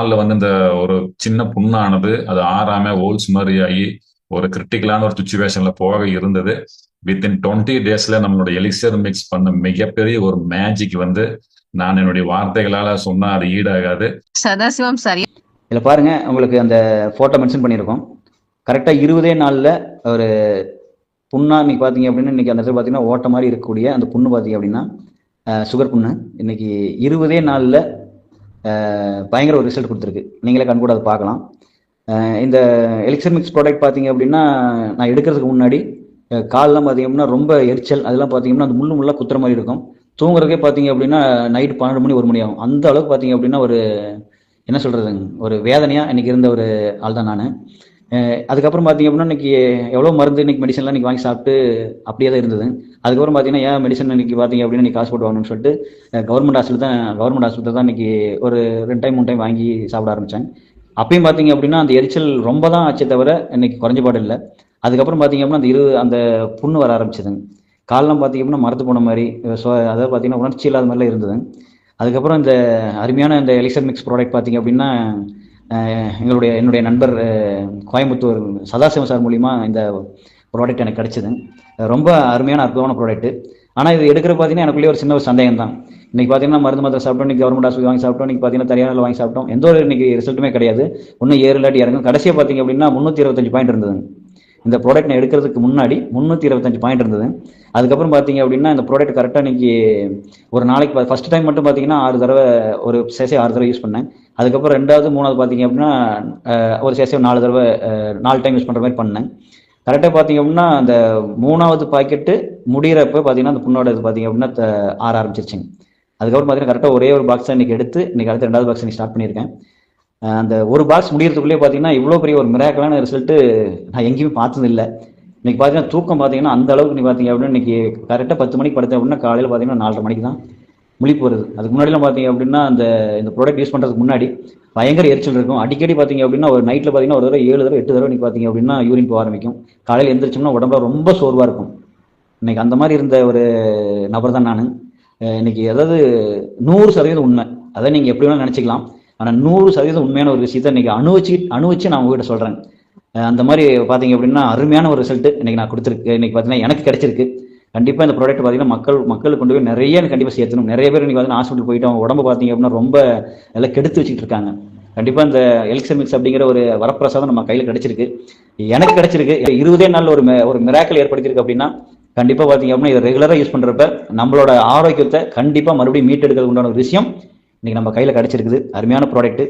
காலில் வந்து இந்த ஒரு சின்ன புண்ணானது அது ஆறாம ஹோல்ஸ் மாதிரி ஆகி ஒரு கிரிட்டிக்கலான ஒரு சுச்சுவேஷன்ல போக இருந்தது. வித்தின் 20 டேஸ்ல நம்மளோட எலிக்சர் மிக்ஸ் பண்ண மிகப்பெரிய ஒரு மேஜிக் வந்து நான் என்னுடைய வார்த்தைகளால சொன்னா அது ஈடாகாது. சதாசிவம் சார், இதில் பாருங்க, உங்களுக்கு அந்த போட்டோ மென்ஷன் பண்ணியிருக்கோம். கரெக்டாக 20 நாளில் ஒரு புண்ணா இன்னைக்கு பார்த்தீங்க அப்படின்னா, இன்னைக்கு அந்த இடத்துல பார்த்தீங்கன்னா ஓட்ட மாதிரி இருக்கக்கூடிய அந்த புண்ணு பார்த்தீங்க அப்படின்னா சுகர் புண்ணு இன்னைக்கு 20 நாளில் பயங்கர ஒரு ரிசல்ட் கொடுத்துருக்கு. நீங்களே கண் கூட அதை பார்க்கலாம். இந்த எலிக்சர் மிக்ஸ் ப்ராடக்ட் பார்த்தீங்க அப்படின்னா, நான் எடுக்கிறதுக்கு முன்னாடி கால்லாம் பார்த்தீங்க அப்படின்னா ரொம்ப எரிச்சல், அதெல்லாம் பார்த்தீங்கன்னா அந்த முள்ளாக குத்துற மாதிரி இருக்கும். தூங்குறதுக்கே பார்த்தீங்க அப்படின்னா நைட்டு 12 மணி 1 மணி ஆகும். அந்த அளவுக்கு பார்த்தீங்க அப்படின்னா ஒரு என்ன சொல்கிறதுங்க, ஒரு வேதனையாக இன்னைக்கு இருந்த ஒரு ஆள் தான் நான். அதுக்கப்புறம் பார்த்தீங்க அப்படின்னா இன்னைக்கு எவ்வளோ மருந்து இன்னைக்கு மெடிசன்லாம் இன்னைக்கு வாங்கி சாப்பிட்டு அப்படியே தான் இருந்தது. அதுக்கப்புறம் பார்த்தீங்கன்னா ஏன் மெடிசன் இன்னைக்கு பார்த்தீங்க அப்படின்னா இன்னைக்கு காசு போட்டு வாங்கணும்னு சொல்லிட்டு கவர்மெண்ட் ஹாஸ்பிட்டல் தான் இன்னைக்கு ஒரு 2 டைம் 3 டைம் வாங்கி சாப்பிட ஆரம்பித்தேன். அப்பயும் பார்த்தீங்க அப்படின்னா அந்த எரிச்சல் ரொம்ப தான் ஆச்சே தவிர இன்னைக்கு குறைஞ்சபாடு இல்லை. அதுக்கப்புறம் பார்த்தீங்க அப்படின்னா அந்த புண்ணு வர ஆரம்பிச்சதுங்க. காலெலாம் பார்த்தீங்க அப்படின்னா மரத்து போன மாதிரி, அதாவது பார்த்தீங்கன்னா உணர்ச்சி இல்லாத மாதிரிலாம் இருந்தது. அதுக்கப்புறம் இந்த அருமையான இந்த எலிக்சர் மிக்ஸ் ப்ராடக்ட் பார்த்தீங்க அப்படின்னா என்னுடைய நண்பர் கோயம்புத்தூர் சதாசிவம் சார் மூலிமா இந்த ப்ராடக்ட் எனக்கு கிடைச்சிது. ரொம்ப அருமையான அற்புதமான ப்ராடக்ட். ஆனால் இது எடுக்கிற பார்த்தீங்கன்னா எனக்குள்ளேயே ஒரு சின்ன ஒரு சந்தேகம் தான். இன்னைக்கு பார்த்தீங்கன்னா மருந்து மாத்திரை சாப்பிட்டோம், இன்னைக்கு கவர்மெண்ட் ஹாஸ்பிட்டல் வாங்கி சாப்பிட்டோம், இன்னைக்கு பார்த்தீங்கன்னா தனியாரில் வாங்கி சாப்பிட்டோம், எந்த ஒரு இன்னைக்கு ரிசல்ட்டுமே கிடையாது. ஒன்றும் ஏறு இல்லாட்டி இறங்கும். கடைசியாக பார்த்தீங்க அப்படின்னா 325 பாயிண்ட் இருந்தது. இந்த ப்ராடக்ட் நான் எடுக்கிறதுக்கு முன்னாடி 325 பாயிண்ட் இருந்தது. அதுக்கப்புறம் பார்த்தீங்க அப்படின்னா இந்த ப்ராடக்ட் கரெக்டாக இன்னைக்கு ஒரு நாளைக்கு ஃபர்ஸ்ட் டைம் மட்டும் பார்த்தீங்கன்னா 6 தடவை ஒரு சேசை 6 தடவை யூஸ் பண்ணேன். அதுக்கப்புறம் 2வது 3வது பார்த்தீங்க அப்படின்னா ஒரு சேசை 4 தடவை 4 டைம் யூஸ் பண்ணுற மாதிரி பண்ணேன். கரெக்டாக பார்த்தீங்க அப்படின்னா அந்த 3வது பாக்கெட்டு முடிகிறப்ப பார்த்தீங்கன்னா அந்த புண்ணோட இது பார்த்தீங்க அப்படின்னா ஆற ஆரம்பிச்சிருச்சுங்க. அதுக்கப்புறம் பார்த்தீங்கன்னா கரெக்டாக ஒரே ஒரு பாக்ஸ் இன்னைக்கு எடுத்து இன்னைக்கு அடுத்த 2வது பாக்ஸ் இன்னைக்கு ஸ்டார்ட் பண்ணியிருக்கேன். அந்த ஒரு பாக்ஸ் முடிகிறதுக்குள்ளேயே பார்த்தீங்கன்னா இவ்வளோ பெரிய ஒரு மிராக்கலான ரிசல்ட்டு நான் எங்கேயுமே பார்த்தது இல்லை. இன்னைக்கு பார்த்தீங்கன்னா தூக்கம் பார்த்தீங்கன்னா அந்த அளவுக்கு நீ பார்த்தீங்க அப்படின்னா இன்னைக்கு கரெக்டாக 10 மணிக்கு படுத்தேன் அப்படின்னா காலையில் பார்த்தீங்கன்னா 4:30 மணிக்கு தான் முழிப்பு வருது. அதுக்கு முன்னாடிலாம் பார்த்தீங்க அப்படின்னா இந்த ப்ராடக்ட் யூஸ் பண்ணுறதுக்கு முன்னாடி பயங்கர எரிச்சல் இருக்கும். அடிக்கடி பார்த்தீங்க அப்படின்னா ஒரு நைட்டில் பார்த்தீங்கன்னா ஒரு தடவை 7 தடவை 8 தடவை இன்னைக்கு பார்த்தீங்க அப்படின்னா யூரின் போக ஆரம்பிக்கும். காலையில் எந்திரிச்சோம்னா உடம்புல ரொம்ப சோர்வாக இருக்கும். இன்னைக்கு அந்த மாதிரி இருந்த ஒரு நபர் தான் நான். இன்னைக்கு அதாவது 100% உண்மை. அதை நீங்கள் எப்படி வேணாலும் நினச்சிக்கலாம். ஆனால் 100% உண்மையான ஒரு விஷயத்தை இன்னைக்கு அணுவச்சு நான் உங்ககிட்ட சொல்கிறேன். அந்த மாதிரி பார்த்தீங்க அப்படின்னா அருமையான ஒரு ரிசல்ட் இன்னைக்கு நான் கொடுத்துருக்கு. இன்னைக்கு பார்த்தீங்கன்னா எனக்கு கிடைச்சிருக்கு. கண்டிப்பாக இந்த ப்ராடக்ட் பார்த்தீங்கன்னா மக்களுக்கு கொண்டு போய் நிறைய கண்டிப்பாக சேர்த்தணும். நிறைய பேர் இன்னைக்கு பார்த்தீங்கன்னா ஹாஸ்பிட்டல் போயிட்டு அவங்க உடம்பு பார்த்தீங்க அப்படின்னா ரொம்ப எல்லாம் கெடுத்து வச்சுட்டு இருக்காங்க. கண்டிப்பாக இந்த எலிக்சர் மிக்ஸ் அப்படிங்கிற ஒரு வரப்பிரசாதம் நம்ம கையில் கிடைச்சிருக்கு. எனக்கு கிடைச்சிருக்கு. 20 நாளில் ஒரு மிராக்கல் ஏற்படுத்தியிருக்கு அப்படின்னா கண்டிப்பாக பார்த்தீங்க அப்படின்னா இதை ரெகுலராக யூஸ் பண்ணுறப்ப நம்மளோட ஆரோக்கியத்தை கண்டிப்பாக மறுபடியும் மீட்டெடுக்கிறது உண்டான ஒரு விஷயம் இன்னைக்கு நம்ம கையில் கிடைச்சிருக்குது. அருமையான ப்ராடக்ட்.